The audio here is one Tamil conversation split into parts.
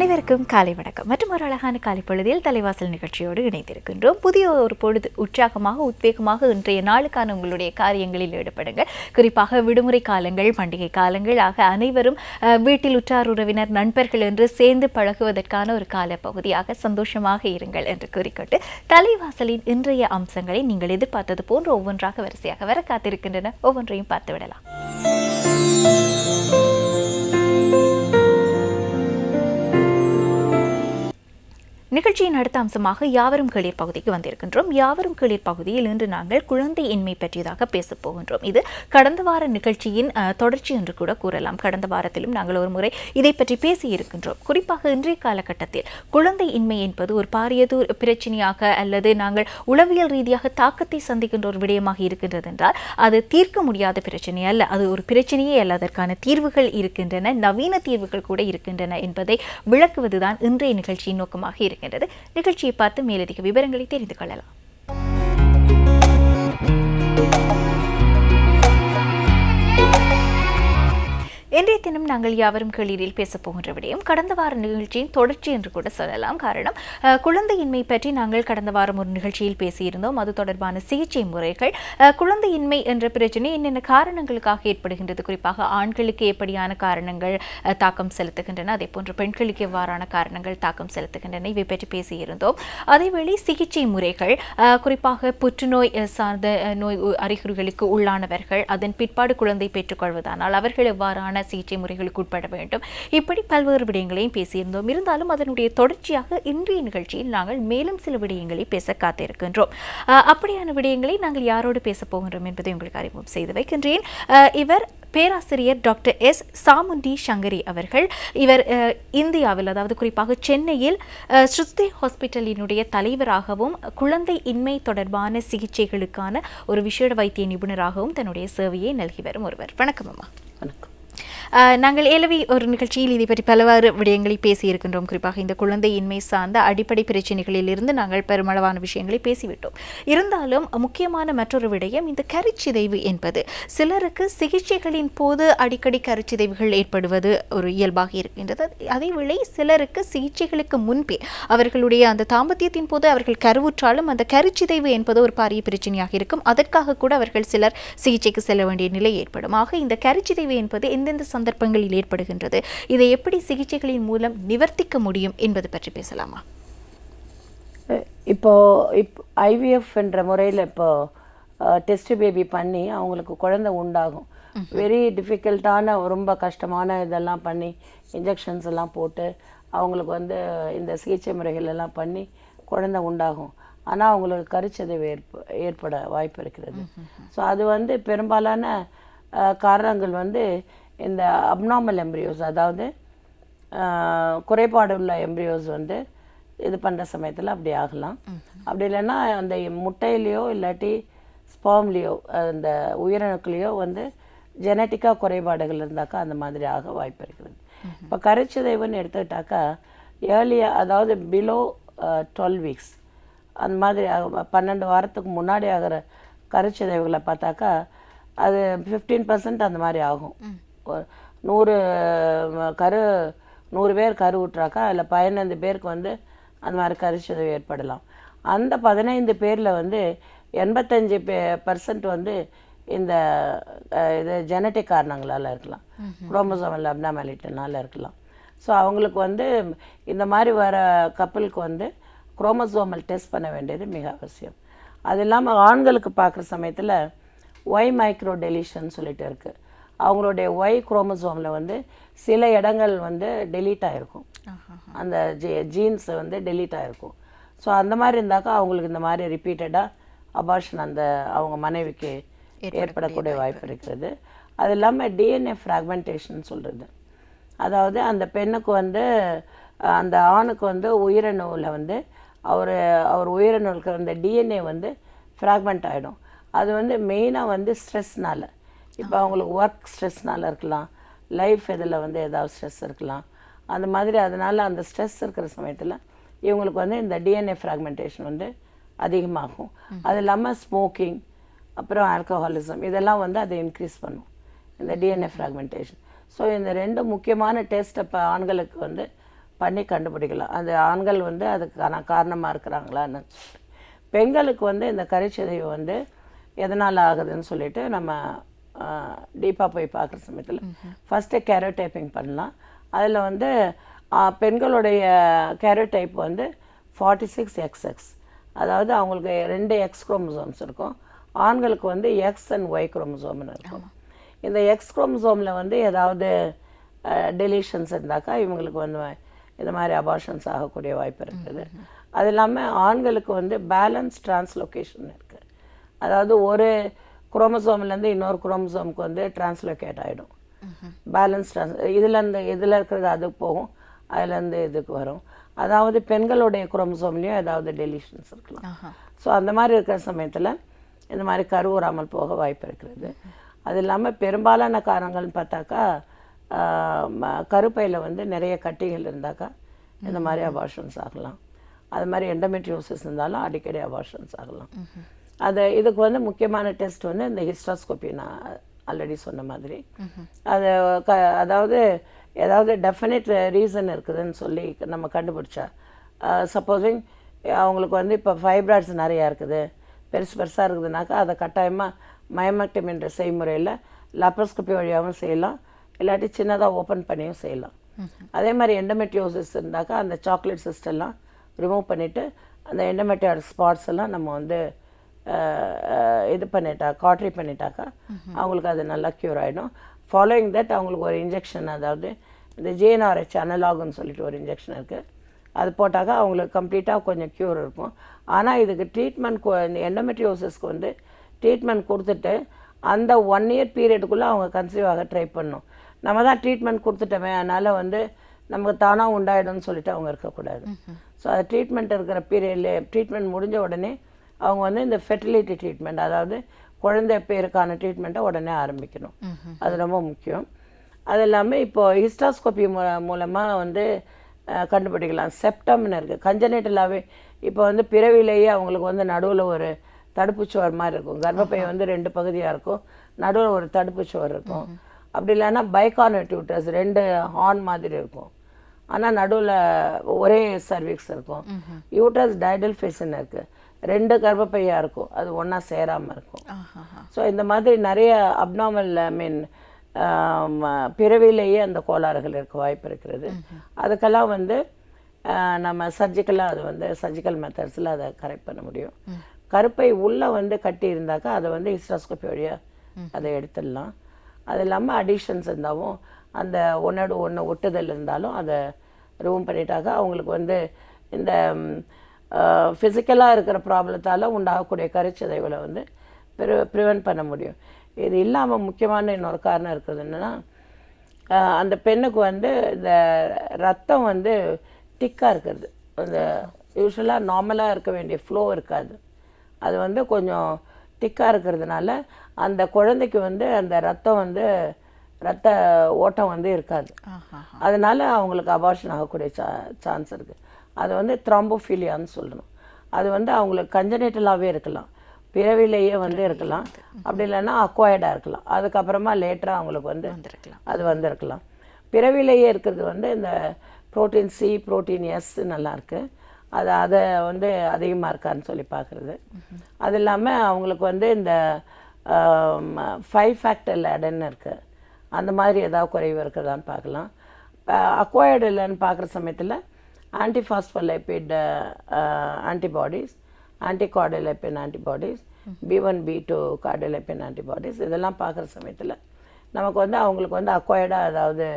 அனைவருக்கும் காலை வணக்கம். மற்றும் ஒரு அழகான காலை பொழுதில் தலைவாசல் நிகழ்ச்சியோடு இணைந்திருக்கின்றோம். புதிய ஒரு பொழுது உற்சாகமாக உத்வேகமாக இன்றைய நாளுக்கான உங்களுடைய காரியங்களில் ஈடுபடுங்கள். குறிப்பாக விடுமுறை காலங்கள், பண்டிகை காலங்கள் ஆக அனைவரும் வீட்டில் உற்றார் உறவினர் நண்பர்கள் என்று சேர்ந்து பழகுவதற்கான ஒரு கால பகுதியாக சந்தோஷமாக இருங்கள் என்று கூறிக்கொண்டு தலைவாசலின் இன்றைய அம்சங்களை நீங்கள் எதிர்பார்த்தது போன்று ஒவ்வொன்றாக வரிசையாக வர காத்திருக்கின்றன. ஒவ்வொன்றையும் பார்த்து விடலாம். நிகழ்ச்சியின் அடுத்த அம்சமாக யாவரும் கேளீர் பகுதிக்கு வந்திருக்கின்றோம். யாவரும் கேளீர் பகுதியில் இன்று நாங்கள் குழந்தை இன்மை பற்றியதாக பேசப் போகின்றோம். இது கடந்த வார நிகழ்ச்சியின் தொடர்ச்சி என்று கூட கூறலாம். கடந்த வாரத்திலும் நாங்கள் ஒரு முறை இதை பற்றி பேசியிருக்கின்றோம். குறிப்பாக இன்றைய காலகட்டத்தில் குழந்தை இன்மை என்பது ஒரு பாரியது பிரச்சனையாக அல்லது நாங்கள் உளவியல் ரீதியாக தாக்கத்தை சந்திக்கின்ற ஒரு விடயமாக இருக்கின்றது என்றால் அது தீர்க்க முடியாத பிரச்சனை அல்ல. அது ஒரு பிரச்சனையே அல்ல. அதற்கான தீர்வுகள் இருக்கின்றன, நவீன தீர்வுகள் கூட இருக்கின்றன என்பதை விளக்குவதுதான் இன்றைய நிகழ்ச்சியின் நோக்கமாக இருக்கிறது. நிகழ்ச்சியை பார்த்து மேலதிக விவரங்களை தெரிந்து கொள்ளலாம். இன்றைய தினம் நாங்கள் யாவரும் கேளீரில் பேசப் போகின்ற விடயம் கடந்த வார நிகழ்ச்சியின் தொடர்ச்சி என்று கூட சொல்லலாம். காரணம், குழந்தையின்மை பற்றி நாங்கள் கடந்த வாரம் ஒரு நிகழ்ச்சியில் பேசியிருந்தோம். அது தொடர்பான சிகிச்சை முறைகள், குழந்தையின்மை என்ற பிரச்சனை என்னென்ன காரணங்களுக்காக ஏற்படுகின்றது, குறிப்பாக ஆண்களுக்கு எப்படியான காரணங்கள் தாக்கம் செலுத்துகின்றன, அதே போன்று பெண்களுக்கு எவ்வாறான காரணங்கள் தாக்கம் செலுத்துகின்றன, இவை பற்றி பேசியிருந்தோம். அதேவேளை சிகிச்சை முறைகள், குறிப்பாக புற்றுநோய் சார்ந்த நோய் அறிகுறிகளுக்கு உள்ளானவர்கள் அதன் பிற்பாடு குழந்தை பெற்றுக்கொள்வதானால் அவர்கள் எவ்வாறான சிகிச்சை முறைகளுக்கு உட்பட வேண்டும், இப்படி பல்வேறு விடயங்களையும் பேசியிருந்தோம். இருந்தாலும் அதனுடைய தொடர்ச்சியாக இன்றைய நிகழ்ச்சியில் நாங்கள் மேலும் சில விடயங்களை பேச காத்திருக்கின்றோம். அப்படியான விடயங்களை நாங்கள் யாரோடு பேச போகின்றோம் என்பதை உங்களுக்கு அறிமுகம் செய்து வைக்கின்றேன். இவர் பேராசிரியர் டாக்டர் எஸ் சாமுண்டி சங்கரி அவர்கள். இவர் இந்தியாவில், அதாவது குறிப்பாக சென்னையில் ஸ்ருதி ஹாஸ்பிட்டலினுடைய தலைவராகவும் குழந்தை இன்மை தொடர்பான சிகிச்சைகளுக்கான ஒரு விசேட வைத்திய நிபுணராகவும் தன்னுடைய சேவையை நல்கி வரும் ஒருவர். வணக்கம் அம்மா. வணக்கம். நாங்கள் ஏலவி ஒரு நிகழ்ச்சியில் இதை பற்றி பலவாறு விடயங்களை பேசியிருக்கின்றோம். குறிப்பாக இந்த குழந்தை இன்மை சார்ந்த அடிப்படை பிரச்சனைகளில் இருந்து நாங்கள் பெருமளவான விஷயங்களை பேசிவிட்டோம். இருந்தாலும் முக்கியமான மற்றொரு விடயம் இந்த கருச்சிதைவு என்பது. சிலருக்கு சிகிச்சைகளின் போது அடிக்கடி கருச்சிதைவுகள் ஏற்படுவது ஒரு இயல்பாக இருக்கின்றது. அதேவேளை சிலருக்கு சிகிச்சைகளுக்கு முன்பே அவர்களுடைய அந்த தாம்பத்தியத்தின் போது அவர்கள் கருவுற்றாலும் அந்த கருச்சிதைவு என்பது ஒரு பாரிய பிரச்சனையாக இருக்கும். அதற்காக கூட அவர்கள் சிலர் சிகிச்சைக்கு செல்ல வேண்டிய நிலை ஏற்படும். ஆக இந்த கருச்சிதைவு என்பது எந்தெந்த சந்தர்ப்பங்களில் ஏற்படுகின்றது, இதை எப்படி சிகிச்சைகளின் மூலம் நிவர்த்திக்க முடியும் என்பது பற்றி பேசலாமா? இப்போ ஐவிஎஃப் என்ற முறையில் இப்போ டெஸ்ட் பேபி பண்ணி அவங்களுக்கு குழந்தை உண்டாகும். வெரி டிஃபிகல்ட்டான ரொம்ப கஷ்டமான இதெல்லாம் பண்ணி இன்ஜெக்ஷன்ஸ் எல்லாம் போட்டு அவங்களுக்கு இந்த சிகிச்சை முறைகள் எல்லாம் பண்ணி குழந்தை உண்டாகும். ஆனால் அவங்களுக்கு கருச்சிதைவு ஏற்பட வாய்ப்பு இருக்கிறது. ஸோ அது பெரும்பாலான காரணங்கள் இந்த அப்நார்மல் எம்ப்ரியோஸ், அதாவது குறைபாடு உள்ள எம்ப்ரியோஸ் இது பண்ணுற சமயத்தில் அப்படி ஆகலாம். அப்படி இல்லைன்னா அந்த முட்டையிலையோ இல்லாட்டி ஸ்பெர்ம்லேயோ அந்த உயிரணுக்களையோ ஜெனட்டிக்காக குறைபாடுகள் இருந்தாக்கா அந்த மாதிரி ஆக வாய்ப்பு இருக்கிறது. இப்போ கருச்சிதைவுன்னு எடுத்துக்கிட்டாக்கா ஏர்லியாக, அதாவது பிலோ 12 வீக்ஸ் அந்த மாதிரி 12 வாரத்துக்கு முன்னாடி ஆகிற கருச்சிதைவுகளை பார்த்தாக்கா அது 15% அந்த மாதிரி ஆகும். 100 பேர் கரு விட்டுறாக்கா அதில் 15 பேருக்கு அந்த மாதிரி கருச்சிதைவு ஏற்படலாம். அந்த 15 பேரில் 85% இந்த இது ஜெனட்டிக் காரணங்களால் இருக்கலாம், குரோமோசோமல் அப்னார்மாலிட்டினால இருக்கலாம். ஸோ அவங்களுக்கு இந்த மாதிரி வர கப்பலுக்கு குரோமோசோமல் டெஸ்ட் பண்ண வேண்டியது மிக அவசியம். அது இல்லாமல் ஆண்களுக்கு பார்க்குற சமயத்தில் ஒய் மைக்ரோ டெலிஷன் சொல்லிட்டு இருக்குது. அவங்களுடைய ஒய் குரோமோசோமில் சில இடங்கள் டெலீட் ஆகிருக்கும், அந்த ஜீன்ஸ் டெலீட் ஆகிருக்கும். ஸோ அந்த மாதிரி இருந்தாக்கா அவங்களுக்கு இந்த மாதிரி ரிப்பீட்டடாக அபார்ஷன் அவங்க மனைவிக்கு ஏற்படக்கூடிய வாய்ப்பு இருக்கிறது. அது இல்லாமல் டிஎன்ஏ ஃப்ராக்மெண்டேஷன் சொல்கிறது, அதாவது அந்த பெண்ணுக்கு அந்த ஆணுக்கு உயிரணுவில் அவர் உயிரணுக்கு அந்த டிஎன்ஏ ஃப்ராக்மெண்ட் ஆகிடும். அது மெயினாக ஸ்ட்ரெஸ்னால், இப்போ அவங்களுக்கு ஒர்க் ஸ்ட்ரெஸ்னால் இருக்கலாம், லைஃப் இதில் ஏதாவது ஸ்ட்ரெஸ் இருக்கலாம். அந்த மாதிரி அதனால் அந்த ஸ்ட்ரெஸ் இருக்கிற சமயத்தில் இவங்களுக்கு இந்த டிஎன்ஏ ஃப்ராக்மெண்டேஷன் அதிகமாகும். அது இல்லாமல் ஸ்மோக்கிங், அப்புறம் ஆல்கஹாலிசம், இதெல்லாம் அதை இன்க்ரீஸ் பண்ணும் இந்த டிஎன்ஏ ஃப்ராக்மெண்டேஷன். ஸோ இந்த ரெண்டு முக்கியமான டெஸ்ட் இப்போ ஆண்களுக்கு பண்ணி கண்டுபிடிக்கலாம். அது ஆண்கள் வந்து அதுக்கான காரணமாக இருக்கிறாங்களான்னு. பெண்களுக்கு வந்து இந்த கருச்சிதைவு வந்து எதனால் ஆகுதுன்னு சொல்லிட்டு நம்ம டீப்பாக போய் பார்க்குற சமயத்தில் ஃபஸ்ட்டு கேரோடைப்பிங் பண்ணலாம். அதில் வந்து பெண்களுடைய கேரோடைப் வந்து 46XX, அதாவது அவங்களுக்கு 2 X குரோமோசோம்ஸ் இருக்கும். ஆண்களுக்கு வந்து X and Y குரோமோசோம்னு இருக்கும். இந்த X குரோமோசோமில் வந்து ஏதாவது டெலிஷன்ஸ் இருந்தாக்கா இவங்களுக்கு வந்து இந்த மாதிரி அபார்ஷன்ஸ் ஆகக்கூடிய வாய்ப்பு இருக்குது. அது இல்லாமல் ஆண்களுக்கு வந்து பேலன்ஸ் டிரான்ஸ்லொகேஷன் இருக்குது. அதாவது ஒரு குரோமோசோம்லேருந்து இன்னொரு குரோமோசோமுக்கு வந்து டிரான்ஸ்லொகேட் ஆகிடும். பேலன்ஸ் இதுலேருந்து இதில் இருக்கிறது அதுக்கு போகும், அதுலேருந்து இதுக்கு வரும். அதாவது பெண்களுடைய குரோமோசோம்லேயும் ஏதாவது டெலிஷன்ஸ் இருக்கலாம். ஸோ அந்த மாதிரி இருக்கிற சமயத்தில் இந்த மாதிரி கருவுறாமல் போக வாய்ப்பு இருக்கிறது. அது இல்லாமல் பெரும்பாலான காரணங்கள்னு பார்த்தாக்கா கருப்பையில் வந்து நிறைய கட்டிகள் இருந்தாக்கா இந்த மாதிரி அபார்ஷன்ஸ் ஆகலாம். அது மாதிரி எண்டோமெட்ரியோசிஸ் இருந்தாலும் அடிக்கடி அபார்ஷன்ஸ் ஆகலாம். இதுக்கு வந்து முக்கியமான டெஸ்ட் வந்து இந்த ஹிஸ்டோஸ்கோப்பி, நான் ஆல்ரெடி சொன்ன மாதிரி. அது அதாவது ஏதாவது டெஃபினட் ரீசன் இருக்குதுன்னு சொல்லி நம்ம கண்டுபிடிச்சா, சப்போஸிங் அவங்களுக்கு வந்து இப்போ ஃபைப்ராய்ட்ஸ் நிறையா இருக்குது, பெருசாக இருக்குதுனாக்கா அதை கட்டாயமாக மயமக்டமின்ற செய்முறையில் லாப்ரோஸ்கோப்பி வழியாகவும் செய்யலாம், இல்லாட்டி சின்னதாக ஓப்பன் பண்ணியும் செய்யலாம். அதே மாதிரி எண்டோமெட்ரியோசிஸ் இருந்தாக்கா அந்த சாக்லேட் சிஸ்டெல்லாம் ரிமூவ் பண்ணிவிட்டு அந்த எண்டோமெட்ரியோட ஸ்பாட்ஸ் எல்லாம் நம்ம வந்து இது காட்ரி பண்ணிட்டாக்கா அவங்களுக்கு அது நல்லா க்யூர் ஆகிடும். ஃபாலோயிங் தட் அவங்களுக்கு ஒரு இன்ஜெக்ஷன், அதாவது இந்த ஜிஎன்ஆர்ஹெச் அனலாகுன்னு சொல்லிட்டு ஒரு இன்ஜெக்ஷன் இருக்குது, அது போட்டாக்கா அவங்களுக்கு கம்ப்ளீட்டாக கொஞ்சம் க்யூர் இருக்கும். ஆனால் இதுக்கு ட்ரீட்மெண்ட், இந்த எண்டோமெட்ரியோசிஸ்க்கு வந்து ட்ரீட்மெண்ட் கொடுத்துட்டு அந்த 1 year பீரியடுக்குள்ளே அவங்க கன்சீவ் ஆக ட்ரை பண்ணணும். நம்ம தான் ட்ரீட்மெண்ட் கொடுத்துட்டோமே அதனால் வந்து நமக்கு தானாக உண்டாயிடும்னு சொல்லிட்டு அவங்க இருக்கக்கூடாது. ஸோ அது ட்ரீட்மெண்ட் இருக்கிற பீரியட்லேயே, ட்ரீட்மெண்ட் முடிஞ்ச உடனே அவங்க வந்து இந்த ஃபெர்டிலிட்டி ட்ரீட்மெண்ட், அதாவது குழந்தை பேருக்கான ட்ரீட்மெண்ட்டை உடனே ஆரம்பிக்கணும். அது ரொம்ப முக்கியம். அது இல்லாமல் இப்போது ஹிஸ்டாஸ்கோப்பி மூலமாக வந்து கண்டுபிடிக்கலாம். செப்டம்னு இருக்குது, கஞ்சனேட்டலாகவே இப்போ வந்து பிறவிலேயே அவங்களுக்கு வந்து நடுவில் ஒரு தடுப்புச்சுவர் மாதிரி இருக்கும். கர்ப்பப்பை வந்து 2 பகுதியாக இருக்கும், நடுவில் ஒரு தடுப்புச்சுவர் இருக்கும். அப்படி இல்லைன்னா பைகார்னட் யூட்ரஸ், 2 ஹார்ன் மாதிரி இருக்கும், ஆனால் நடுவில் ஒரே சர்விக்ஸ் இருக்கும். யூட்ரஸ் டைடல் ஃபேஸ்ன்னு இருக்குது, 2 கர்ப்பப்பையாக இருக்கும், அது ஒன்றா சேராமல் இருக்கும். ஸோ இந்த மாதிரி நிறைய அப்நார்மல், பிறவிலேயே அந்த கோளாறுகள் இருக்க வாய்ப்பு இருக்கிறது. அதுக்கெல்லாம் வந்து நம்ம சர்ஜிக்கலாக அது வந்து சர்ஜிக்கல் மெத்தட்ஸில் அதை கரெக்ட் பண்ண முடியும். கருப்பை உள்ளே வந்து கட்டி இருந்தாக்கா அதை வந்து ஹிஸ்டோஸ்கோப்பி வழியாக அதை எடுத்துடலாம். அது இல்லாமல் அடிஷன்ஸ் இருந்தாலும், அந்த ஒன்றோடு ஒன்று ஒட்டுதல் இருந்தாலும் அதை ரிமூவ் பண்ணிட்டாக்கா அவங்களுக்கு வந்து இந்த ஃபிசிக்கலாக இருக்கிற ப்ராப்ளத்தால் உண்டாகக்கூடிய கருச்சிதைவில் வந்து ப்ரிவென்ட் பண்ண முடியும். இது இல்லாமல் முக்கியமான இன்னொரு காரணம் இருக்குது என்னென்னா, அந்த பெண்ணுக்கு வந்து இந்த ரத்தம் வந்து திக்காக இருக்கிறது. அந்த யூஸ்வலாக நார்மலாக இருக்க வேண்டிய ஃப்ளோ இருக்காது, அது வந்து கொஞ்சம் திக்காக இருக்கிறதுனால அந்த குழந்தைக்கு வந்து அந்த ரத்த ஓட்டம் வந்து இருக்காது. அதனால அவங்களுக்கு அபார்ஷன் ஆகக்கூடிய சான்ஸ் இருக்குது. அது வந்து த்ராம்போஃபிலியான்னு சொல்லணும். அது வந்து அவங்களுக்கு கஞ்சனேட்டலாகவே இருக்கலாம், பிறவிலேயே வந்து இருக்கலாம், அப்படி இல்லைன்னா அக்வயர்டாக இருக்கலாம், அதுக்கப்புறமா லேட்டராக அவங்களுக்கு வந்து அது வந்திருக்கலாம். பிறவிலேயே இருக்கிறது வந்து இந்த புரோட்டீன் C, புரோட்டீன் S நல்லா இருக்குது, அதை வந்து அதிகமாக இருக்கான்னு சொல்லி பார்க்குறது. அது இல்லாமல் அவங்களுக்கு வந்து இந்த 5 factor லேடன்னு இருக்குது, அந்த மாதிரி ஏதாவது குறைவு இருக்குதான்னு பார்க்கலாம். அக்வயர்டு இல்லைன்னு பார்க்குற சமயத்தில் antiphospholipid antibodies, anticardiolipin antibodies, B1 B2 cardiolipin antibodies, இதெல்லாம் பார்க்குற சமயத்தில் நமக்கு வந்து அவங்களுக்கு வந்து அக்வயர்டாக அதாவது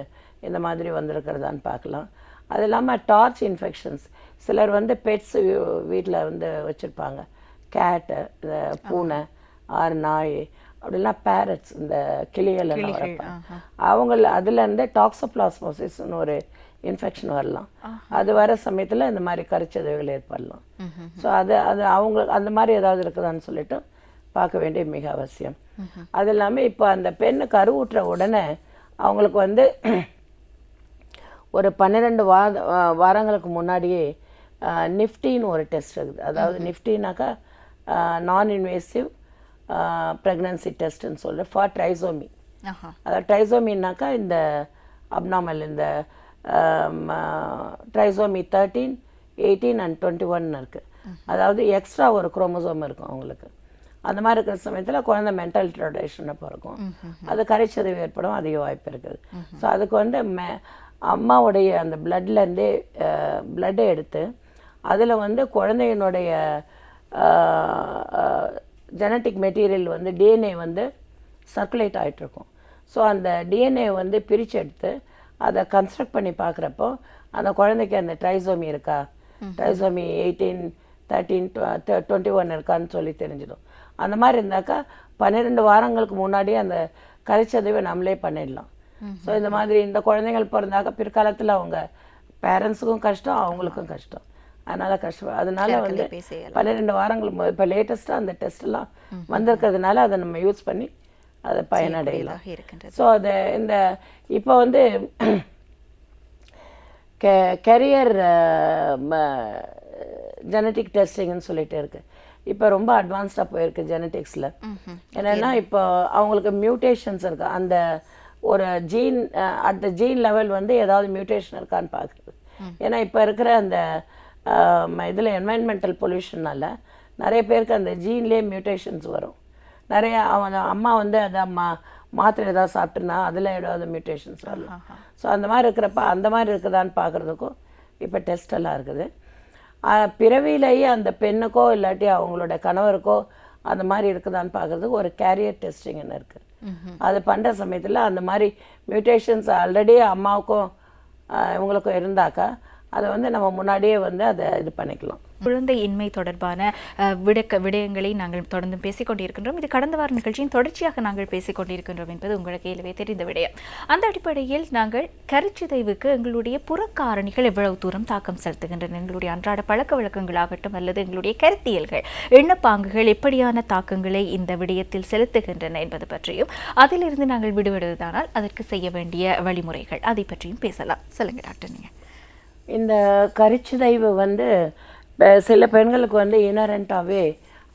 இந்த மாதிரி வந்திருக்கிறதான்னு பார்க்கலாம். அது இல்லாமல் டார்ச் இன்ஃபெக்ஷன்ஸ், சிலர் வந்து பெட்ஸ் வீட்டில் வந்து வச்சுருப்பாங்க, கேட்டு, இந்த பூனை, ஆறு நாய், அப்படிலாம் பேரட்ஸ், இந்த கிளிகள் எல்லாம் வளர்ப்பாங்க. அதுலேருந்து டாக்ஸோபிளாஸ்மோசிஸ்னு ஒரு இன்ஃபெக்ஷன் வரலாம். அது வர சமயத்தில் இந்த மாதிரி கருச்சிதைவுகள் ஏற்படலாம். ஸோ அது அவங்களுக்கு அந்த மாதிரி ஏதாவது இருக்குதான்னு சொல்லிட்டு பார்க்க வேண்டிய மிக அவசியம். அது இல்லாமல் இப்போ அந்த பெண்ணு கருவுற்ற உடனே அவங்களுக்கு வந்து ஒரு 12 வாரங்களுக்கு முன்னாடியே நிஃப்டின்னு ஒரு டெஸ்ட் இருக்குது. அதாவது நிஃப்டினாக்கா நான் இன்வேசிவ் ப்ரெக்னன்சி டெஸ்ட்டுன்னு சொல்லிட்டு ஃபார் ட்ரைசோமி. அதாவது ட்ரைசோமின்னாக்கா இந்த அப்நார்மல், இந்த ட்ரைசோமி 13, 18 அண்ட் 21 இருக்குது. அதாவது எக்ஸ்ட்ரா ஒரு குரோமோசோம் இருக்கும் அவங்களுக்கு. அந்த மாதிரி இருக்கிற சமயத்தில் குழந்தை மென்டல் ரிட்டார்டேஷனை பிறக்கும். அது கரைச்சதிவு ஏற்படும், அதிக வாய்ப்பு இருக்குது. ஸோ அதுக்கு வந்து அம்மாவுடைய அந்த பிளட்லேருந்தே பிளட்டை எடுத்து அதில் வந்து குழந்தையினுடைய ஜெனட்டிக் மெட்டீரியல் வந்து டிஎன்ஏ வந்து சர்க்குலேட் ஆகிட்டுருக்கும். ஸோ அந்த டிஎன்ஏ வந்து பிரித்து எடுத்து அதை கன்ஸ்ட்ரக்ட் பண்ணி பார்க்குறப்போ அந்த குழந்தைக்கு அந்த ட்ரைசோமி இருக்கா, ட்ரைசோமி 18, 13, 21 இருக்கான்னு சொல்லி தெரிஞ்சிடும். அந்த மாதிரி இருந்தாக்கா 12 வாரங்களுக்கு முன்னாடியே அந்த கரைச்சதைவை நம்மளே பண்ணிடலாம். ஸோ இந்த மாதிரி இந்த குழந்தைகள் பிறந்தாக்கா பிற்காலத்தில் அவங்க பேரண்ட்ஸுக்கும் கஷ்டம், அவங்களுக்கும் கஷ்டம். அதனால் கஷ்டம். அதனால வந்து 12 வாரங்கள் இப்போ லேட்டஸ்ட்டாக அந்த டெஸ்ட்லாம் வந்திருக்கிறதுனால அதை நம்ம யூஸ் பண்ணி அதை பயனடையலாம். ஸோ அதை இந்த இப்போ வந்து கெரியர் ஜெனட்டிக் டெஸ்டிங்னு சொல்லிட்டு இருக்குது. இப்போ ரொம்ப அட்வான்ஸ்டாக போயிருக்கு ஜெனட்டிக்ஸில். என்னென்னா இப்போ அவங்களுக்கு மியூட்டேஷன்ஸ் இருக்குது. அந்த ஒரு gene at the gene level வந்து ஏதாவது மியூட்டேஷன் இருக்கான்னு பார்க்குறது. ஏன்னா இப்போ இருக்கிற அந்த இதில் என்வைரன்மெண்டல் பொல்யூஷனால் நிறைய பேருக்கு அந்த ஜீன்லேயே மியூட்டேஷன்ஸ் வரும். நிறைய அம்மா வந்து அதை மாத்திரை ஏதாவது சாப்பிட்டுனா அதில் ஏதாவது மியூட்டேஷன்ஸ் வரலாம். ஸோ அந்த மாதிரி இருக்கிறப்ப அந்த மாதிரி இருக்குதான்னு பார்க்குறதுக்கும் இப்போ டெஸ்ட் எல்லாம் இருக்குது. பிறவியிலேயே அந்த பெண்ணுக்கோ இல்லாட்டி அவங்களோட கணவருக்கோ அந்த மாதிரி இருக்குதான்னு பார்க்குறதுக்கு ஒரு கேரியர் டெஸ்டிங்னு இருக்குது. அது பண்ணுற சமயத்தில் அந்த மாதிரி மியூட்டேஷன்ஸ் ஆல்ரெடி அம்மாவுக்கும் இவங்களுக்கும் இருந்தாக்கா அதை வந்து நம்ம முன்னாடியே வந்து அதை இது பண்ணிக்கலாம். குழந்தை இன்மை தொடர்பான விடயங்களை நாங்கள் தொடர்ந்து பேசிக்கொண்டிருக்கின்றோம். இது கடந்த வார நிகழ்ச்சியின் தொடர்ச்சியாக நாங்கள் பேசிக்கொண்டிருக்கின்றோம் என்பது உங்களுக்கு ஏற்கனவே தெரிந்த விடயம். அந்த அடிப்படையில் நாங்கள் கருச்சிதைவுக்கு எங்களுடைய புறக்காரணிகள் எவ்வளவு தூரம் தாக்கம் செலுத்துகின்றன, எங்களுடைய அன்றாட பழக்க வழக்கங்களாகட்டும் அல்லது எங்களுடைய கருத்தியல்கள், எண்ணப்பாங்குகள் எப்படியான தாக்கங்களை இந்த விடயத்தில் செலுத்துகின்றன என்பது பற்றியும், அதிலிருந்து நாங்கள் விடுபடுவதானால் அதற்கு செய்ய வேண்டிய வழிமுறைகள், அதை பற்றியும் பேசலாம். சொல்லுங்க டாக்டர். நீங்கள் இந்த கருச்சிதைவு வந்து சில பெண்களுக்கு வந்து இனரண்டாகவே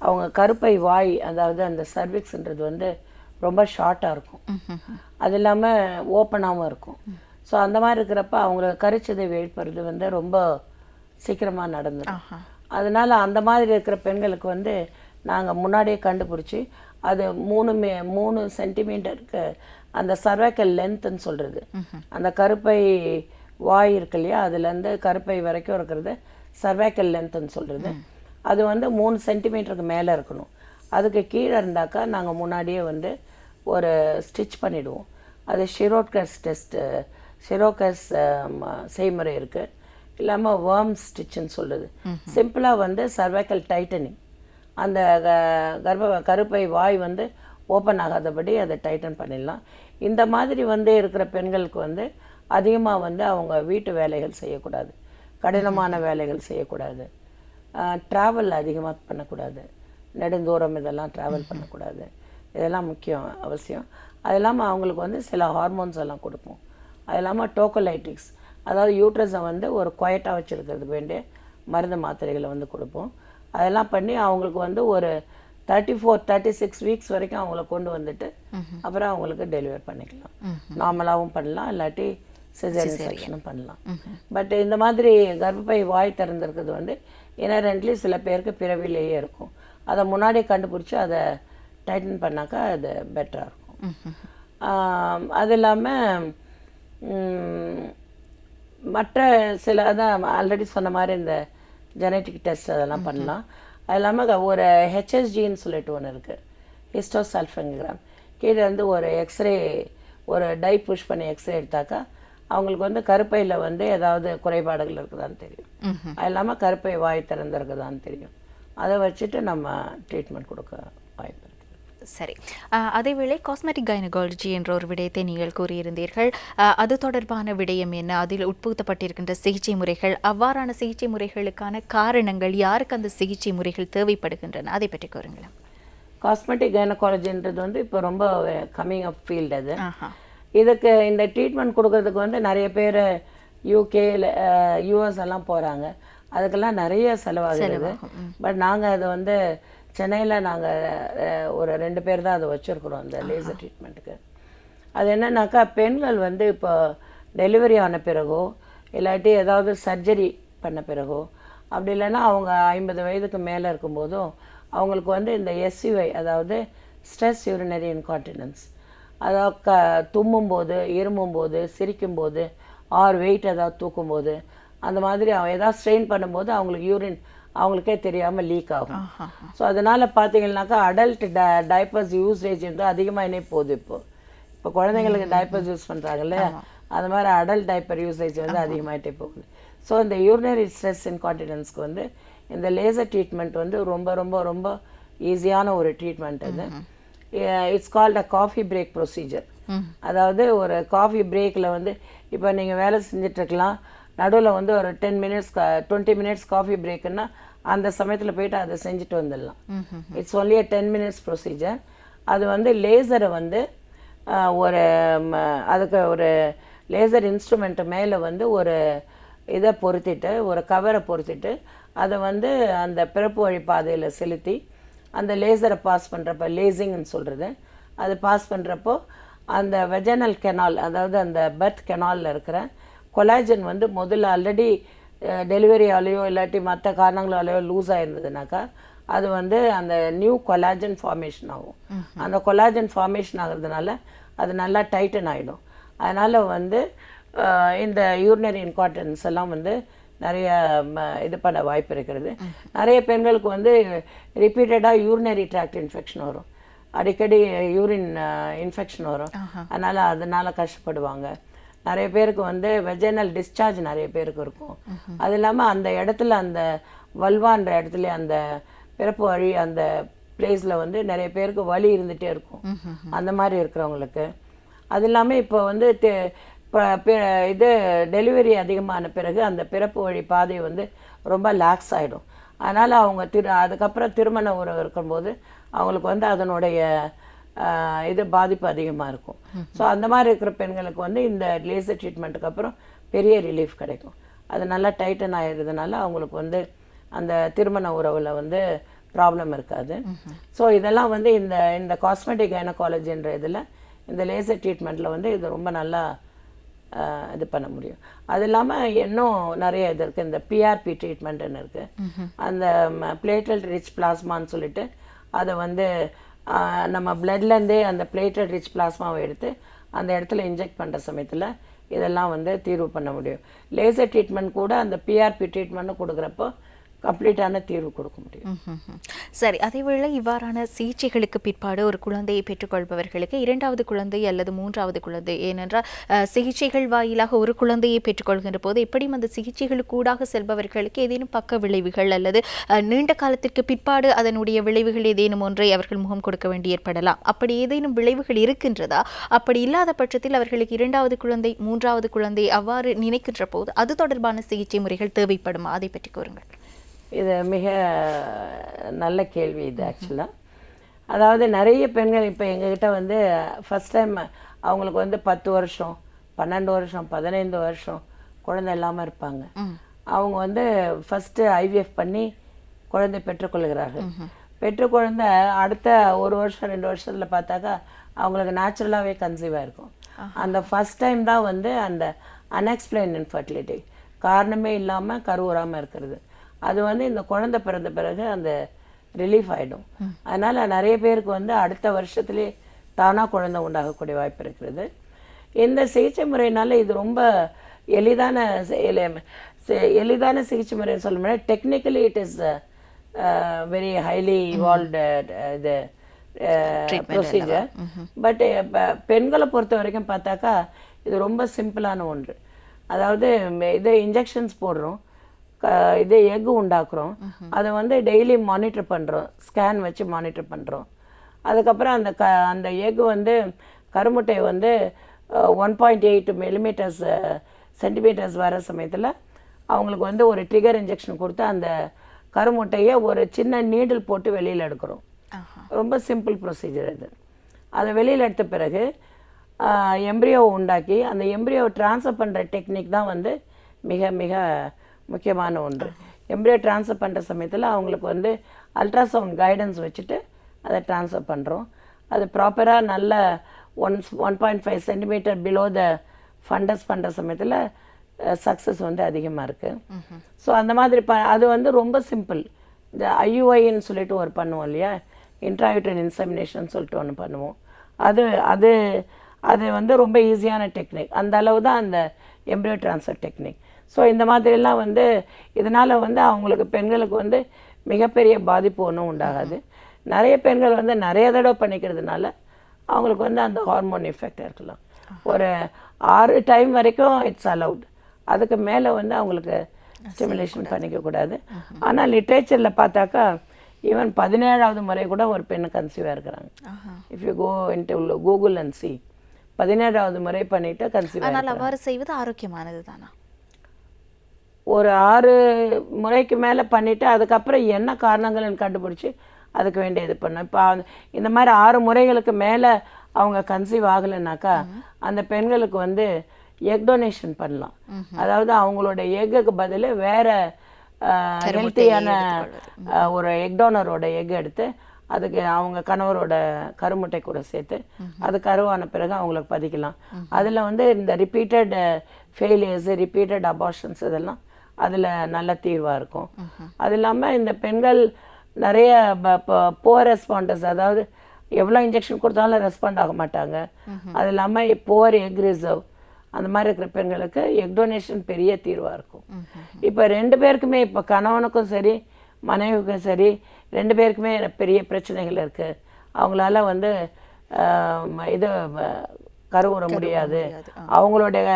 அவங்க கருப்பை வாய், அதாவது அந்த சர்விக்ஸ்ன்றது வந்து ரொம்ப ஷார்ட்டாக இருக்கும், அது இல்லாமல் ஓப்பனாகவும் இருக்கும். ஸோ அந்த மாதிரி இருக்கிறப்ப அவங்களுக்கு கருச்சிதைவு ஏற்படுறது வந்து ரொம்ப சீக்கிரமாக நடந்துடும். அதனால் அந்த மாதிரி இருக்கிற பெண்களுக்கு வந்து நாங்கள் முன்னாடியே கண்டுபிடிச்சி அது 3 சென்டிமீட்டருக்கு அந்த சர்வைக்கல் லென்த்துன்னு சொல்கிறது, அந்த கருப்பை வாய் இருக்கு இல்லையா, அதுலேருந்து கருப்பை வரைக்கும் இருக்கிறது சர்வைக்கல் லென்த்துன்னு சொல்கிறது. அது வந்து 3 சென்டிமீட்டருக்கு மேலே இருக்கணும். அதுக்கு கீழே இருந்தாக்கா நாங்கள் முன்னாடியே வந்து ஒரு ஸ்டிச் பண்ணிவிடுவோம். அது ஷிரோட்கஸ் டெஸ்ட்டு, ஷிரோகஸ் செய்முறை இருக்குது. இல்லாமல் வேர்ம் ஸ்டிச்சுன்னு சொல்லுது. சிம்பிளாக வந்து சர்வைக்கல் டைட்டனிங், அந்த கருப்பை வாய் வந்து ஓப்பன் ஆகாதபடி அதை டைட்டன் பண்ணிடலாம். இந்த மாதிரி வந்து இருக்கிற பெண்களுக்கு வந்து அதிகமாக வந்து அவங்க வீட்டு வேலைகள் செய்யக்கூடாது, கடினமான வேலைகள் செய்யக்கூடாது, ட்ராவல் அதிகமாக பண்ணக்கூடாது, நெடுந்தூரம் இதெல்லாம் ட்ராவல் பண்ணக்கூடாது. இதெல்லாம் முக்கியம், அவசியம். அது இல்லாமல் அவங்களுக்கு வந்து சில ஹார்மோன்ஸ் எல்லாம் கொடுப்போம். அது இல்லாமல் டோக்கோலைட்டிக்ஸ், அதாவது யூட்ரஸை வந்து ஒரு குவைட்டாக வச்சுருக்கிறதுக்கு வேண்டிய மருந்து மாத்திரைகளை வந்து கொடுப்போம். அதெல்லாம் பண்ணி அவங்களுக்கு வந்து ஒரு 34-36 வீக்ஸ் வரைக்கும் அவங்கள கொண்டு வந்துட்டு அப்புறம் அவங்களுக்கு டெலிவரி பண்ணிக்கலாம். நார்மலாகவும் பண்ணலாம், இல்லாட்டி சிசேரியன் செக்ஷனும் பண்ணலாம். பட் இந்த மாதிரி கர்ப்பப்பை வாய் திறந்திருக்கிறது வந்து இனரண்ட்லி சில பேருக்கு பிறவிலேயே இருக்கும். அதை முன்னாடியே கண்டுபிடிச்சி அதை டைட்டன் பண்ணாக்கா அது பெட்டராக இருக்கும். அது இல்லாமல் மற்ற சில அதான் ஆல்ரெடி சொன்ன மாதிரி இந்த ஜெனட்டிக் டெஸ்ட் அதெல்லாம் பண்ணலாம். அது இல்லாமல் ஒரு ஹெச்எஸ்ஜின்னு சொல்லிட்டு ஒன்று இருக்குது, ஹிஸ்டோசல்ஃபங்கோகிராம். கீழே வந்து ஒரு எக்ஸ்ரே, ஒரு டை புஷ் பண்ணி எக்ஸ்ரே எடுத்தாக்கா அவங்களுக்கு வந்து கருப்பையில் வந்து ஏதாவது குறைபாடுகள் இருக்குதான்னு தெரியும். அது இல்லாமல் கருப்பை வாய் திறந்துருக்குதான்னு தெரியும். அதை வச்சுட்டு நம்ம ட்ரீட்மெண்ட் கொடுக்க வாய்ப்பு இருக்குது. சரி, அதேவேளை காஸ்மெட்டிக் கைனகாலஜி என்ற ஒரு விடயத்தை நீங்கள் கூறியிருந்தீர்கள். அது தொடர்பான விடயம் என்ன, அதில் உட்புகுத்தப்பட்டிருக்கின்ற சிகிச்சை முறைகள், அவ்வாறான சிகிச்சை முறைகளுக்கான காரணங்கள், யாருக்கு அந்த சிகிச்சை முறைகள் தேவைப்படுகின்றன, அதை பற்றி கூறுங்களேன். காஸ்மெட்டிக் கைனகாலஜின்றது வந்து இப்போ ரொம்ப கம்மிங் அப் ஃபீல்டு. அது இதுக்கு இந்த ட்ரீட்மெண்ட் கொடுக்கறதுக்கு வந்து நிறைய பேர் யூகே, யூஎஸ் எல்லாம் போகிறாங்க. அதுக்கெல்லாம் நிறைய செலவாகுது. பட் நாங்கள் அதை வந்து சென்னையில் நாங்கள் ஒரு 2 பேர் தான் அதை வச்சுருக்குறோம் அந்த லேசர் ட்ரீட்மெண்ட்டுக்கு. அது என்னன்னாக்கா பெண்கள் வந்து இப்போ டெலிவரி ஆன பிறகோ இல்லாட்டி ஏதாவது சர்ஜரி பண்ண பிறகோ அப்படி இல்லைன்னா அவங்க 50 வயதுக்கு மேலே இருக்கும்போதும் அவங்களுக்கு வந்து இந்த எஸ்யூஐ அதாவது ஸ்ட்ரெஸ் யூரினரி இன்கான்டினன்ஸ் அதாவது தும்மும்போது இருமும்போது சிரிக்கும்போது வெயிட் ஏதாவது தூக்கும்போது அந்த மாதிரி ஏதாவது ஸ்ட்ரெயின் பண்ணும்போது அவங்களுக்கு யூரின் அவங்களுக்கே தெரியாமல் லீக் ஆகும். ஸோ அதனால் பார்த்தீங்கன்னாக்கா அடல்ட் டைப்பர்ஸ் யூசேஜ் வந்து அதிகமாகினே போகுது. இப்போ குழந்தைங்களுக்கு டைப்பர்ஸ் யூஸ் பண்ணுறாங்கல்ல, அது மாதிரி அடல்ட் டைப்பர் யூசேஜ் வந்து அதிகமாகிட்டே போகுது. ஸோ இந்த யூரினரி ஸ்ட்ரெஸ் இன்கான்டினன்ஸ்க்கு வந்து இந்த லேசர் ட்ரீட்மெண்ட் வந்து ரொம்ப ரொம்ப ரொம்ப ஈஸியான ஒரு ட்ரீட்மெண்ட் அது. It's called a coffee break procedure. அதாவது ஒரு காஃபி பிரேக்கில் வந்து இப்போ நீங்கள் வேலை செஞ்சிட்ருக்கலாம், நடுவில் வந்து ஒரு 10 மினிட்ஸ் 20 மினிட்ஸ் காஃபி பிரேக்குன்னா அந்த சமயத்தில் போயிட்டு அதை செஞ்சுட்டு வந்துடலாம். It's only a 10 minutes procedure. அது வந்து லேசரை வந்து ஒரு அதுக்கு ஒரு லேசர் இன்ஸ்ட்ருமெண்ட்டு மேலே வந்து ஒரு இதை பொருத்திட்டு ஒரு கவரை பொருத்திட்டு அதை வந்து அந்த பிறப்பு வழி பாதையில் செலுத்தி அந்த லேசரை பாஸ் பண்ணுறப்ப லேசிங்னு சொல்கிறது அது பாஸ் பண்ணுறப்போ அந்த வெஜனல் கெனால் அதாவது அந்த பர்த் கெனாலில் இருக்கிற கொலாஜன் வந்து முதல்ல ஆல்ரெடி டெலிவரியாலேயோ இல்லாட்டி மற்ற காரணங்களாலேயோ லூஸ் ஆகிருந்ததுனாக்கா அது வந்து அந்த நியூ கொலாஜன் ஃபார்மேஷன் ஆகும். அந்த கொலாஜன் ஃபார்மேஷன் ஆகிறதுனால அது நல்லா டைட்டன் ஆகிடும். அதனால் வந்து இந்த யூரினரி இன்கான்டினன்ஸ் எல்லாம் வந்து நிறைய இது பண்ண வாய்ப்பு இருக்கிறது. நிறைய பெண்களுக்கு வந்து ரிப்பீட்டடாக யூரினரி ட்ராக்ட் இன்ஃபெக்ஷன் வரும், அடிக்கடி யூரின் இன்ஃபெக்ஷன் வரும். அதனால் கஷ்டப்படுவாங்க. நிறைய பேருக்கு வந்து வெஜைனல் டிஸ்சார்ஜ் நிறைய பேருக்கு இருக்கும். அது இல்லாமல் அந்த இடத்துல அந்த வல்வான்ற இடத்துல அந்த பிறப்பு வழி அந்த பிளேஸில் வந்து நிறைய பேருக்கு வலி இருந்துகிட்டே இருக்கும் அந்த மாதிரி இருக்கிறவங்களுக்கு. அது இல்லாமல் இப்போ வந்து இது டெலிவரி அதிகமான பிறகு அந்த பிறப்பு வழி பாதை வந்து ரொம்ப லாக்ஸ் ஆகிடும். அதனால் அவங்க அதுக்கப்புறம் திருமண உறவு இருக்கும்போது அவங்களுக்கு வந்து அதனுடைய இது பாதிப்பு அதிகமாக இருக்கும். ஸோ அந்த மாதிரி இருக்கிற பெண்களுக்கு வந்து இந்த லேசர் ட்ரீட்மெண்ட்டுக்கு அப்புறம் பெரிய ரிலீஃப் கிடைக்கும். அது நல்லா டைட்டன் ஆகிடுறதுனால அவங்களுக்கு வந்து அந்த திருமண உறவில் வந்து ப்ராப்ளம் இருக்காது. ஸோ இதெல்லாம் வந்து இந்த காஸ்மெட்டிக் கைனகாலஜின்ற இதில் இந்த லேசர் ட்ரீட்மெண்ட்டில் வந்து இது ரொம்ப நல்லா இது பண்ண முடியும். அது இல்லாமல் இன்னும் நிறைய இது இருக்குது. இந்த பிஆர்பி ட்ரீட்மெண்ட்டுன்னு இருக்குது. அந்த பிளேட்லெட் ரிச் பிளாஸ்மான்னு சொல்லிட்டு அதை வந்து நம்ம பிளட்லேருந்தே அந்த பிளேட்லெட் ரிச் பிளாஸ்மாவை எடுத்து அந்த இடத்துல இன்ஜெக்ட் பண்ணுற சமயத்தில் இதெல்லாம் வந்து தீர்வு பண்ண முடியும். லேசர் ட்ரீட்மெண்ட் கூட அந்த பிஆர்பி ட்ரீட்மெண்ட்டு கொடுக்குறப்போ கம்ப்ளீட்டான தீர்வு கொடுக்க முடியும். சரி, அதேவேளை இவ்வாறான சிகிச்சைகளுக்கு பிற்பாடு ஒரு குழந்தையை பெற்றுக்கொள்பவர்களுக்கு 2வது குழந்தை அல்லது 3வது குழந்தை, ஏனென்றால் சிகிச்சைகள் வாயிலாக ஒரு குழந்தையை பெற்றுக்கொள்கின்ற போது எப்படியும் அந்த சிகிச்சைகளுக்கு ஊடாக செல்பவர்களுக்கு ஏதேனும் பக்க விளைவுகள் அல்லது நீண்ட காலத்திற்கு பிற்பாடு அதனுடைய விளைவுகள் ஏதேனும் ஒன்றை அவர்கள் முகம் கொடுக்க வேண்டி ஏற்படலாம். அப்படி ஏதேனும் விளைவுகள் இருக்கின்றதா? அப்படி இல்லாத பட்சத்தில் அவர்களுக்கு 2வது குழந்தை 3வது குழந்தை அவ்வாறு நினைக்கின்ற போது அது தொடர்பான சிகிச்சை முறைகள் தேவைப்படுமா? அதை பற்றி கூறுங்கள். இது மிக நல்ல கேள்வி இது ஆக்சுவலாக. அதாவது நிறைய பெண்கள் இப்போ எங்ககிட்ட வந்து ஃபஸ்ட் டைம் அவங்களுக்கு வந்து 10 வருஷம் 12 வருஷம் 15 வருஷம் குழந்தை இல்லாமல் இருப்பாங்க. அவங்க வந்து ஃபஸ்ட்டு ஐவிஎஃப் பண்ணி குழந்தை பெற்றுக்கொள்கிறார்கள். பெற்றுக்கொழுந்த அடுத்த 1 வருஷம் 2 வருஷத்தில் பார்த்தாக்கா அவங்களுக்கு நேச்சுரலாகவே கன்சீவ் ஆகிருக்கும். அந்த ஃபஸ்ட் டைம் தான் வந்து அந்த அன்எக்ஸ்பிளைன் இன்ஃபர்டிலிட்டி, காரணமே இல்லாமல் கருவுறாமல் இருக்கிறது, அது வந்து இந்த குழந்தை பிறந்த பிறகு அந்த ரிலீஃப் ஆகிடும். அதனால் நிறைய பேருக்கு வந்து அடுத்த வருஷத்துலேயே தானாக குழந்தை உண்டாகக்கூடிய வாய்ப்பு இருக்கிறது. இந்த சிகிச்சை முறையினால இது ரொம்ப எளிதான சிகிச்சை முறைன்னு சொல்ல முடியாது. Technically it is very highly evolved இது ப்ரொசீஜர். பட் பெண்களை பொறுத்த வரைக்கும் பார்த்தாக்கா இது ரொம்ப சிம்பிளான ஒன்று. அதாவது இது இன்ஜெக்ஷன்ஸ் போடுறோம், இது எக்கு உண்டாக்குறோம், அதை வந்து டெய்லி மானிட்டர் பண்ணுறோம், ஸ்கேன் வச்சு மானிட்டர் பண்ணுறோம். அதுக்கப்புறம் அந்த எக்கு வந்து கருமுட்டை வந்து 1.8 மில்லிமீட்டர்ஸ் சென்டிமீட்டர்ஸ் வர சமயத்தில் அவங்களுக்கு வந்து ஒரு ட்ரிகர் இன்ஜெக்ஷன் கொடுத்து அந்த கருமுட்டையை ஒரு சின்ன நீடில் போட்டு வெளியில் எடுக்கிறோம். ரொம்ப சிம்பிள் ப்ரொசீஜர் இது. அதை வெளியில் எடுத்த பிறகு எம்ப்ரியோவை உண்டாக்கி அந்த எம்ப்ரியோவை ட்ரான்ஸ்ஃபர் பண்ணுற டெக்னிக் தான் வந்து மிக மிக முக்கியமான ஒன்று. எம்ப்ரியோ ட்ரான்ஸ்ஃபர் பண்ணுற சமயத்தில் அவங்களுக்கு வந்து அல்ட்ராசவுண்ட் கைடன்ஸ் வச்சுட்டு அதை ட்ரான்ஸ்ஃபர் பண்ணுறோம். அது ப்ராப்பராக நல்ல 1.5 சென்டிமீட்டர் பிலோ த ஃபண்டஸ் பண்ணுற சமயத்தில் சக்ஸஸ் வந்து அதிகமாக இருக்குது. ஸோ அந்த மாதிரி அது வந்து ரொம்ப சிம்பிள். இந்த ஐயுஐன்னு சொல்லிட்டு ஒரு பண்ணுவோம் இல்லையா, இன்ட்ராயூட்ரன் இன்செமினேஷன் சொல்லிட்டு ஒன்று பண்ணுவோம். அது அது அது வந்து ரொம்ப ஈஸியான டெக்னிக். அந்த அளவு தான் அந்த எம்ப்ரியோ ட்ரான்ஸ்ஃபர் டெக்னிக். ஸோ இந்த மாதிரிலாம் வந்து இதனால் வந்து அவங்களுக்கு பெண்களுக்கு வந்து மிகப்பெரிய பாதிப்பு ஒன்றும் உண்டாகாது. நிறைய பெண்கள் வந்து நிறைய தடவை பண்ணிக்கிறதுனால அவங்களுக்கு வந்து அந்த ஹார்மோன் எஃபெக்ட் இருக்கலாம். ஒரு 6 டைம் வரைக்கும் இட்ஸ் அலவுட். அதுக்கு மேலே வந்து அவங்களுக்கு ஸ்டிமுலேஷன் பண்ணிக்கக்கூடாது. ஆனால் லிட்ரேச்சரில் பார்த்தாக்கா ஈவன் 17வது முறை கூட ஒரு பெண்ணு கன்சீவாக இருக்கிறாங்க. If you go into Google and see, 17வது முறை பண்ணிட்டு கன்சீவ். ஆனால் அவ்வாறு செய்வது ஆரோக்கியமானது தானா? ஒரு 6 முறைக்கு மேலே பண்ணிவிட்டு அதுக்கப்புறம் என்ன காரணங்கள்னு கண்டுபிடிச்சி அதுக்கு வேண்டிய இது பண்ணோம். இப்போ இந்த மாதிரி 6 முறைகளுக்கு மேலே அவங்க கன்சீவ் ஆகலைன்னாக்கா அந்த பெண்களுக்கு வந்து எக் டொனேஷன் பண்ணலாம். அதாவது அவங்களோட எக்குக்கு பதில் வேற ஹெல்த்தியான ஒரு எக் டோனரோட எக் எடுத்து அதுக்கு அவங்க கணவரோட கருமுட்டை கூட சேர்த்து அது கருவான பிறகு அவங்களுக்கு பதிக்கலாம். அதில் வந்து இந்த ரிப்பீட்டட் ஃபெயிலியர்ஸு, ரிப்பீட்டட் அபார்ஷன்ஸ் இதெல்லாம் அதில் நல்ல தீர்வாக இருக்கும். அது இல்லாமல் இந்த பெண்கள் நிறைய புவர் ரெஸ்பாண்டர்ஸ், அதாவது எவ்வளோ இன்ஜெக்ஷன் கொடுத்தாலும் ரெஸ்பாண்ட் ஆக மாட்டாங்க. அது இல்லாமல் புவர் எக் ரிசர்வ் அந்த மாதிரி இருக்கிற பெண்களுக்கு எக் டொனேஷன் பெரிய தீர்வாக இருக்கும். இப்போ 2 பேருக்குமே, இப்போ கணவனுக்கும் சரி மனைவிக்கும் சரி 2 பேருக்குமே பெரிய பிரச்சனைகள் இருக்குது. அவங்களால வந்து இது கருவுற முடியாது, அவங்களுடைய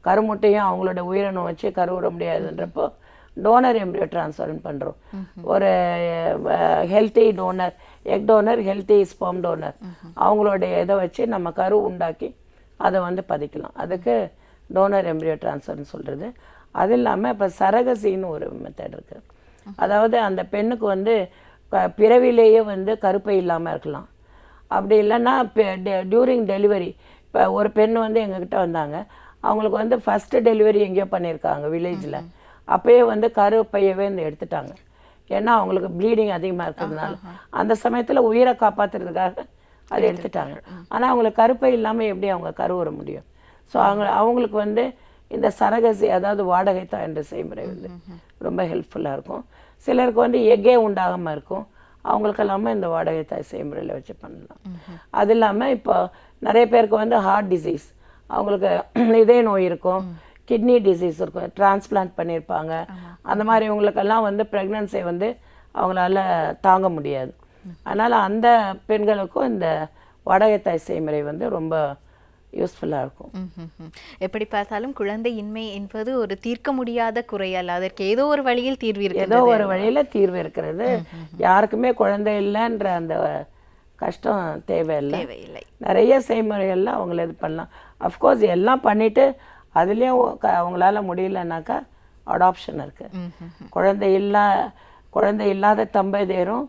கருமுட்டையும் அவங்களோட உயிரினம் வச்சு கருவுற முடியாதுன்றப்போ டோனர் எம்ப்ரியோ ட்ரான்ஸ்ஃபர்னு பண்ணுறோம். ஒரு healthy donor, egg donor, healthy sperm donor, அவங்களுடைய இதை வச்சு நம்ம கரு உண்டாக்கி அதை வந்து பதிக்கலாம். அதுக்கு டோனர் எம்ப்ரியோ ட்ரான்ஸ்ஃபர்னு சொல்கிறது. அது இல்லாமல் இப்போ சரகசின்னு ஒரு மெத்தட் இருக்குது. அதாவது அந்த பெண்ணுக்கு வந்து பிறவிலேயே வந்து கருப்பை இல்லாமல் இருக்கலாம். அப்படி இல்லைன்னா டியூரிங் டெலிவரி, இப்போ ஒரு பெண் வந்து எங்ககிட்ட வந்தாங்க, அவங்களுக்கு வந்து ஃபஸ்ட்டு டெலிவரி எங்கேயோ பண்ணியிருக்காங்க வில்லேஜில். அப்போயே வந்து கருப்பையவே இந்த எடுத்துட்டாங்க. ஏன்னா அவங்களுக்கு ப்ளீடிங் அதிகமாக இருக்கிறதுனால அந்த சமயத்தில் உயிரை காப்பாற்றுறதுக்காக அதை எடுத்துட்டாங்க. ஆனால் அவங்களுக்கு கருப்பை இல்லாமல் எப்படி அவங்க கருவுற முடியும்? ஸோ அவங்களுக்கு வந்து இந்த சரகசி, அதாவது வாடகை தாய் என்ற செய்முறை வந்து ரொம்ப ஹெல்ப்ஃபுல்லாக இருக்கும். சிலருக்கு வந்து எக்கே உண்டாகாமல் இருக்கும், அவங்களுக்கு எல்லாமே இந்த வாடகை தாய் செய்முறையில் வச்சு பண்ணலாம். அது இல்லாமல் இப்போ நிறைய பேருக்கு வந்து ஹார்ட் டிசீஸ், அவங்களுக்கு இதய நோய் இருக்கும், கிட்னி டிசீஸ் இருக்கும், டிரான்ஸ்பிளான்ட் பண்ணியிருப்பாங்க. அந்த மாதிரி இவங்களுக்கெல்லாம் வந்து ப்ரெக்னன்சியை வந்து அவங்களால தாங்க முடியாது. அதனால் அந்த பெண்களுக்கும் இந்த வாடகை தாய் செய்முறை வந்து ரொம்ப யூஸ்ஃபுல்லாக இருக்கும். எப்படி பார்த்தாலும் குழந்தையின்மை என்பது ஒரு தீர்க்க முடியாத குறை அல்ல, அதற்கு ஏதோ ஒரு வழியில் தீர்வு இருக்கு, ஏதோ ஒரு வழியில் தீர்வு இருக்கிறது. யாருக்குமே குழந்தை இல்லைன்ற அந்த கஷ்டம் தேவையில்லை. நிறைய செய்முறைகள்லாம் அவங்கள இது பண்ணலாம். அஃப்கோர்ஸ் எல்லாம் பண்ணிவிட்டு அதுலேயும் அவங்களால முடியலன்னாக்கா அடாப்ஷன் இருக்குது. குழந்தை இல்லாத தம்பதியரும்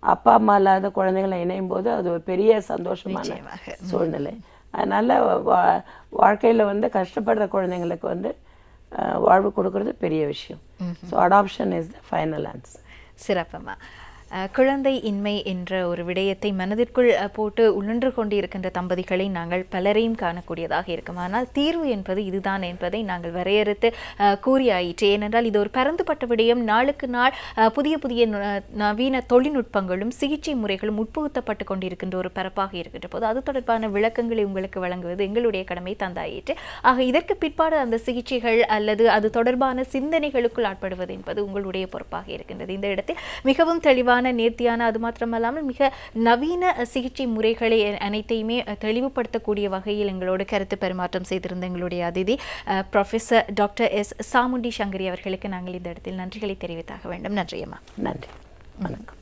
அப்பா அம்மா இல்லாத குழந்தைகளை இணையும் போது அது ஒரு பெரிய சந்தோஷமான சூழ்நிலை. அதனால் வாழ்க்கையில் வந்து கஷ்டப்படுற குழந்தைங்களுக்கு வந்து வாழ்வு கொடுக்கறது பெரிய விஷயம். So adoption is the final answer. சிறப்பம்மா. குழந்தை இன்மை என்ற ஒரு விடயத்தை மனதிற்குள் போட்டு உழன்று கொண்டிருக்கின்ற தம்பதிகளை நாங்கள் பலரையும் காணக்கூடியதாக இருக்கும். ஆனால் தீர்வு என்பது இதுதான் என்பதை நாங்கள் வரையறுத்து கூறியாயிற்று. ஏனென்றால் இது ஒரு பரந்துபட்ட விடயம். நாளுக்கு நாள் புதிய புதிய நவீன தொழில்நுட்பங்களும் சிகிச்சை முறைகளும் உட்புகுத்தப்பட்டு கொண்டிருக்கின்ற ஒரு பரப்பாக இருக்கின்ற போது அது தொடர்பான விளக்கங்களை உங்களுக்கு வழங்குவது எங்களுடைய கடமை தந்தாயிற்று. ஆக இதற்கு பிற்பாடு அந்த சிகிச்சைகள் அல்லது அது தொடர்பான சிந்தனைகளுக்குள் ஆட்படுவது என்பது உங்களுடைய பொறுப்பாக இருக்கின்றது. இந்த இடத்தில் மிகவும் தெளிவான நேர்த்தியான, அது மாத்திரமல்லாமல் மிக நவீன சிகிச்சை முறைகளை அனைத்தையுமே தெளிவுபடுத்தக்கூடிய வகையில் எங்களோடு கருத்து பரிமாற்றம் செய்திருந்த எங்களுடைய அதிதி professor doctor S Chamundi Sankari அவர்களுக்கு நாங்கள் இந்த இடத்தில் நன்றிகளை தெரிவித்தாக வேண்டும். நன்றி அம்மா. நன்றி, வணக்கம்.